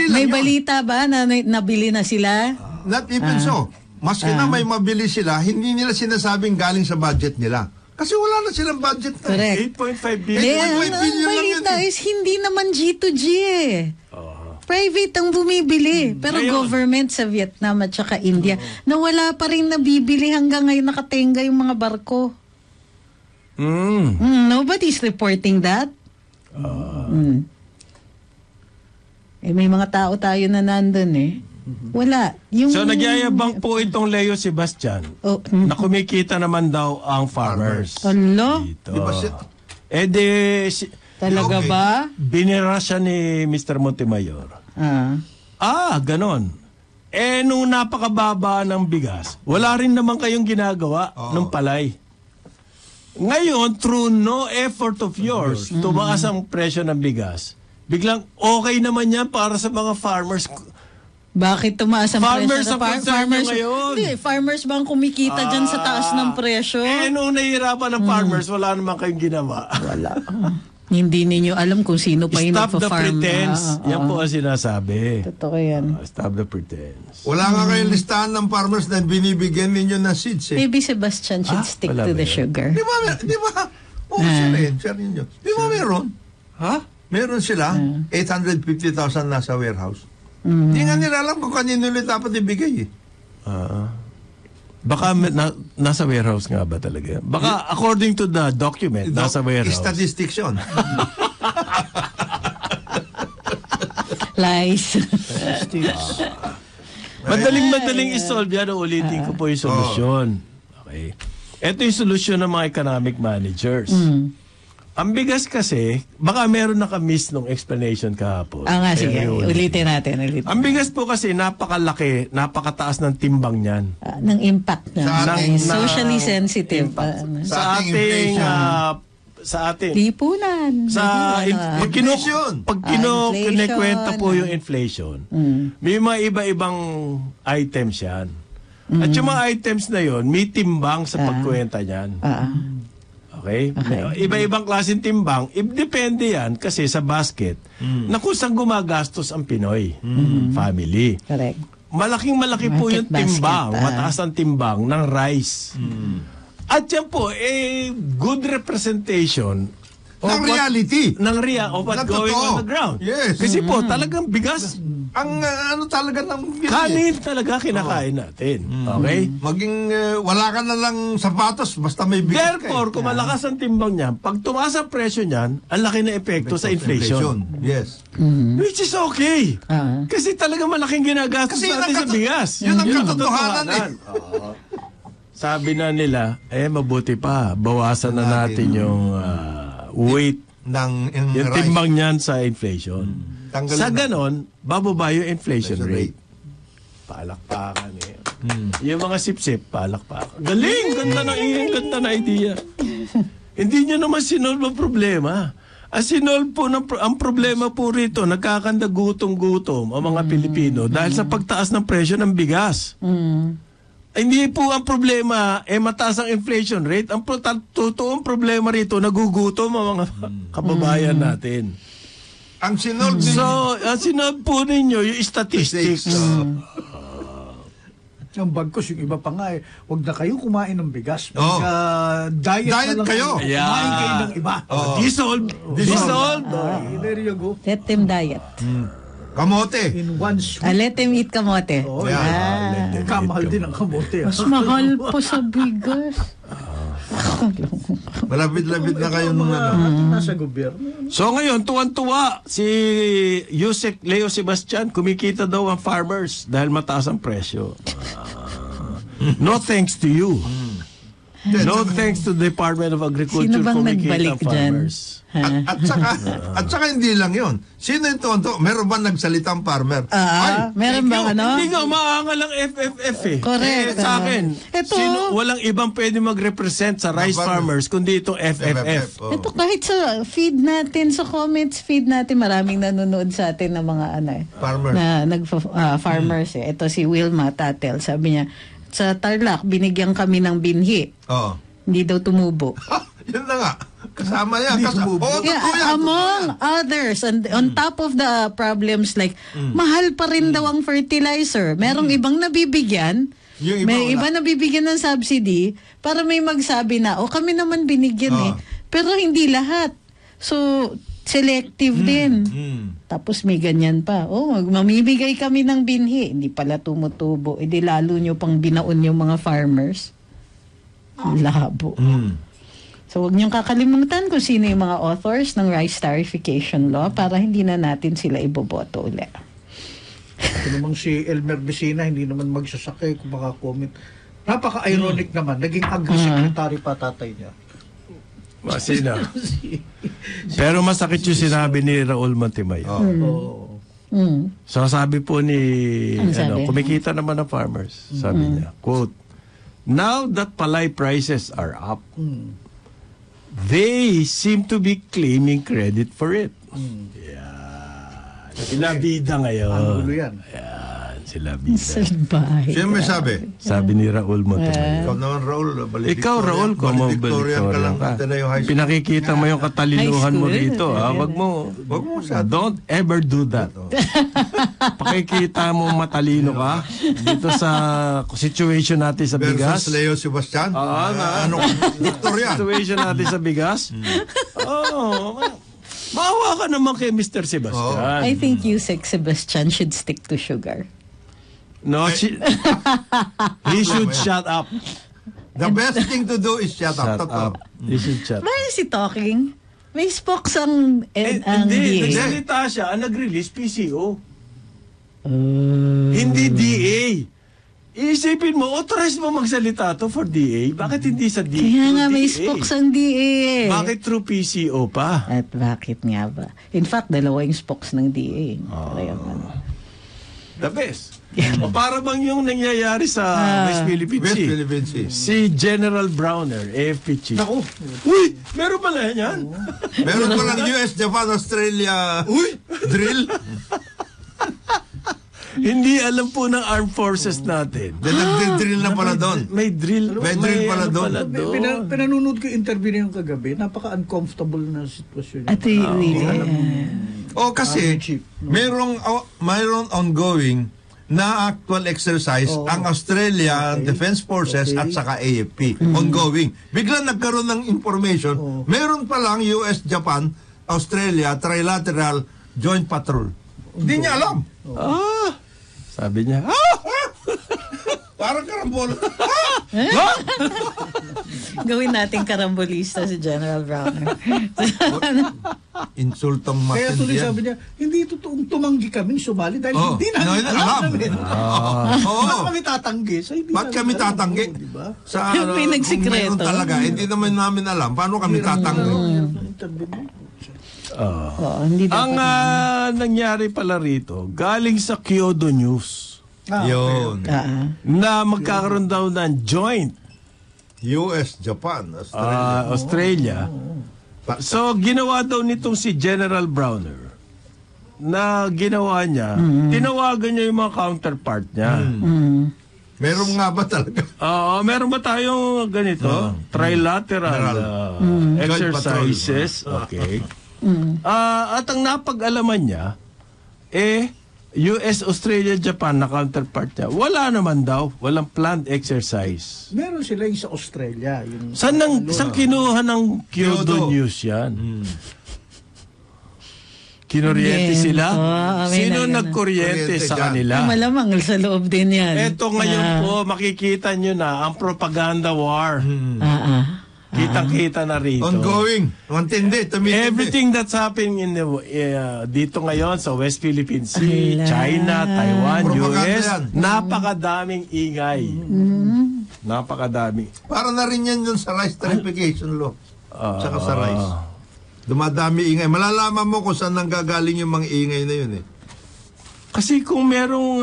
May balita ba na nabili na sila? Not even so. Maski na may mabili sila, hindi nila sinasabing galing sa budget nila. Kasi wala na silang budget na. Correct. 8.5 billion. billion lang balita yan. is hindi naman G2G Private ang bumibili. Pero government sa Vietnam at saka India na wala pa rin nabibili hanggang ngayon nakatenga yung mga barko. Nobody's reporting that. May mga tao tayo na nandun Wala. So nagyayabang po itong Leo Sebastian na kumikita naman daw ang farmers. Hello? Dito. Di ba Talaga ba? Binira siya ni Mr. Montemayor. Ganon. Nung napakababa ng bigas, wala rin naman kayong ginagawa nung palay. Ngayon, through no effort of yours, tumaas ang presyo ng bigas. Biglang okay naman yan para sa mga farmers. Bakit tumaas ang Farmers presyo? ang farmers ngayon. Hindi, farmers bang kumikita dyan sa taas ng presyo? Nung nahihirapan ng farmers, wala naman kayong ginawa. Wala. Hindi ninyo alam kung sino pa yung Stop the nagpa-farm. pretense. Yan po ang sinasabi. Totoo yan. Stop the pretense. Wala nga kayong listahan ng farmers na binibigyan ninyo ng seeds Maybe Sebastian should stick wala to the ba yan? sugar. Di ba? Share ninyo. Di ba meron? Meron sila, 850,000 nasa warehouse. Hindi nga nila alam kung kanino nila dapat ibigay Baka nasa warehouse nga ba talaga? Baka according to the document, nasa warehouse. Statistics yun. Lies. Madaling isolve yan. Ulitin ko po yung solusyon. Okay. Ito yung solusyon ng mga economic managers. Ang bigas kasi, baka meron nakamiss nung explanation kahapon. Nga, sige. Ulitin natin. Ang bigas po kasi napakataas ng timbang niyan. Ng impact na. Socially sensitive. Sa ating lipunan. pag kinekwenta po yung inflation, may mga iba-ibang items yan. At yung mga items na yon, may timbang sa pagkwenta niyan. Okay? Iba-ibang klaseng timbang, depende yan kasi sa basket na kung saan gumagastos ang Pinoy family. Correct. Malaking-malaki po yung timbang, mataas ang timbang ng rice. At yan po, good representation ng reality. Of what's going on the ground. Yes. Kasi po, talagang bigas, ang talaga ng kanin talaga kinakain natin. Okay? Maging wala ka na lang sapatos, basta may bigas. Therefore, kung malakas ang timbang niyan, pag tumaas ang presyo niyan, ang laki na epekto sa inflation. Yes. Which is okay. Kasi talaga malaking ginagastos natin sa bigas. Yun ang katotohanan Sabi na nila, mabuti pa, bawasan na natin yung weight ng yung timbang niyan sa inflation. Sa ganon, bababa yung inflation rate. Palakpakan Yung mga sip-sip, palakpakan. Galing! Ganda na idea. Hindi nyo naman sinolve ang problema. Sinolve po ang problema po rito, nagkakanda gutom-gutom ang mga Pilipino dahil sa pagtaas ng presyo ng bigas. Hindi po ang problema mataas ang inflation rate. Ang totoong problema rito, nagugutom ang mga kababayan natin. Ang sinolve ang sinolve po ninyo yung statistics. Yung bagkos, yung iba pa nga huwag na kayo kumain ng bigas. Diet na lang kayo. Kumain kayo ng iba. Dissolve. There you go. Let them diet. Kamote. In one sweet. Let them eat kamote. Kamahal din ang kamote. Mas mahal po sa bigas. Malapit-lapit na kayo nung nasa gobyerno. So ngayon, tuwan-tuwa si Yusek Leo Sebastian, kumikita daw ang farmers dahil mataas ang presyo. No thanks to you. No thanks to the Department of Agriculture. Sino bang kumikita nagbalik ang farmers. At saka hindi lang yon. Sino yung tonto? Meron ba nagsalitang farmer? Meron bang Hindi nga umaangal ang FFF Correct. Sa akin, Ito, walang ibang pwede mag-represent sa rice farmers kundi itong FFF. Ito kahit sa feed natin, sa comments feed natin, maraming nanonood sa atin ng mga farmers. Farmers. Ito si Wilma Tatel, sabi niya, sa Tarlac, binigyan kami ng binhi. Hindi daw tumubo. Yun na nga. Kasama yan. Among others, on top of the problems like, mahal pa rin daw ang fertilizer. Merong ibang nabibigyan, may iba nabibigyan ng subsidy, para may magsabi na, kami naman binigyan Pero hindi lahat. So, selective din. Tapos may ganyan pa. Mamimigay kami ng binhi. Hindi pala tumutubo. Di lalo nyo pang binaon yung mga farmers. Labo. So, huwag niyong kakalimutan kung sino yung mga authors ng rice tarification law para hindi na natin sila iboboto ulit. Ito namang si Elmer Vicina, hindi naman magsasakay kung makakomment. Napaka-ironic naman. Naging agri-secretary pa tatay niya. Masina. Pero masakit yung sinabi ni Raul Montemay. So sabi po ni kumikita naman ng farmers. Sabi niya, quote, "Now that palay prices are up, they seem to be claiming credit for it." Sila bida ngayon. Ang gulo yan. Sila bida. Salbahe. Sino may sabi? Sabi ni Raul Montemay. Ikaw naman, Raul. Ikaw, Raul, kung valedictorian ka lang. Pinakikita mo yung katalinuhan mo rito. Wag mo don't ever do that. Pakikita mo matalino ka dito sa situation natin sa bigas. Versus Leo Sebastian? Victorian? Situation natin sa bigas. Maawa ka naman kay Mr. Sebastian. I think Yusek Sebastian should stick to sugar. No, he should shut up. The best thing to do is shut up. Shut Totoo. up. He should shut up. Why is he talking? May spokes ang Hindi, DA. nagsalita siya. Ang nag-release, PCO. Hindi DA. Iisipin mo, authorized mo magsalita to for DA? Bakit hindi sa DA? Kaya nga through may DA? spokes ang DA. Bakit through PCO pa? At bakit nga ba? In fact, dalawa yung spokes ng DA. Kaya nga. The best. O para bang yung nangyayari sa West Philippine West Sea? Philippine Sea. Si General Browner, AFP chief. Naku. Uy! Meron pala yan. Meron ko lang US, Japan, Australia drill. Hindi alam po ng armed forces natin. Nag-drill na pala doon. May drill. May drill pala doon. Pinanonood ko yung interview niya yung kagabi. Napaka-uncomfortable na sitwasyon niya. At really, O kasi, Chief. mayroong ongoing na actual exercise ang Australian Defense Forces at saka AFP. Ongoing. Bigla nagkaroon ng information, meron pa lang US, Japan, Australia, Trilateral Joint Patrol. Hindi niya alam. Sabi niya, Parang karambol. gawin nating karambolista si General Browner. Insultong Kaya tuloy matindi yan. sabi niya, hindi totoong tumanggi kaming sumali dahil hindi namin alam. namin. Oo. Ba't kami tatanggi? So, hindi Ba't namin kami alam. tatanggi? Oo, diba? Sa May kung nagsikreto. mayroon talaga, hindi naman namin alam. Paano kami tatanggi? Interview mo. Oo, hindi ang dapat. nangyari pala rito, galing sa Kyodo News, Yun. na magkakaroon daw ng joint US, Japan, Australia. Australia. So, ginawa daw nitong si General Browner na ginawa niya, tinawagan niya yung mga counterpart niya. Meron nga ba talaga? Meron ba tayong ganito? Trilateral exercises. Okay. At ang napag-alaman niya, US, Australia, Japan na counterpart niya, wala naman daw. Walang planned exercise. Meron sila yung sa Australia. Yung Saan kinuha ng Kyodo Kyodo. News yan? Kinuryente Again. sila? May Sino na- nagkuryente Kuryente sa dyan. kanila? Malamang sa loob din yan. Eto ngayon po, makikita nyo na ang propaganda war. Kitang-kita na rito. Ongoing. Mantindi. Tumitindi. Everything that's happening in the dito ngayon sa West Philippine Sea, Ala. China, Taiwan, Propaganda US, yan. napakadaming ingay. Napakadami. Para na rin yan sa rice tariffication law. Tsaka sa rice. Dumadami ingay. Malalaman mo kung saan nanggagaling yung mga ingay na yun eh. Kasi kung merong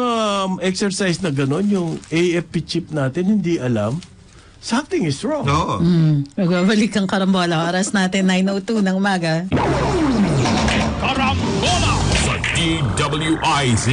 exercise na gano'n, yung AFP chip natin hindi alam, something is wrong. Oo. Magbabalik ang karambola. Oras natin 9:02 ng umaga. Karambola sa DWIZ.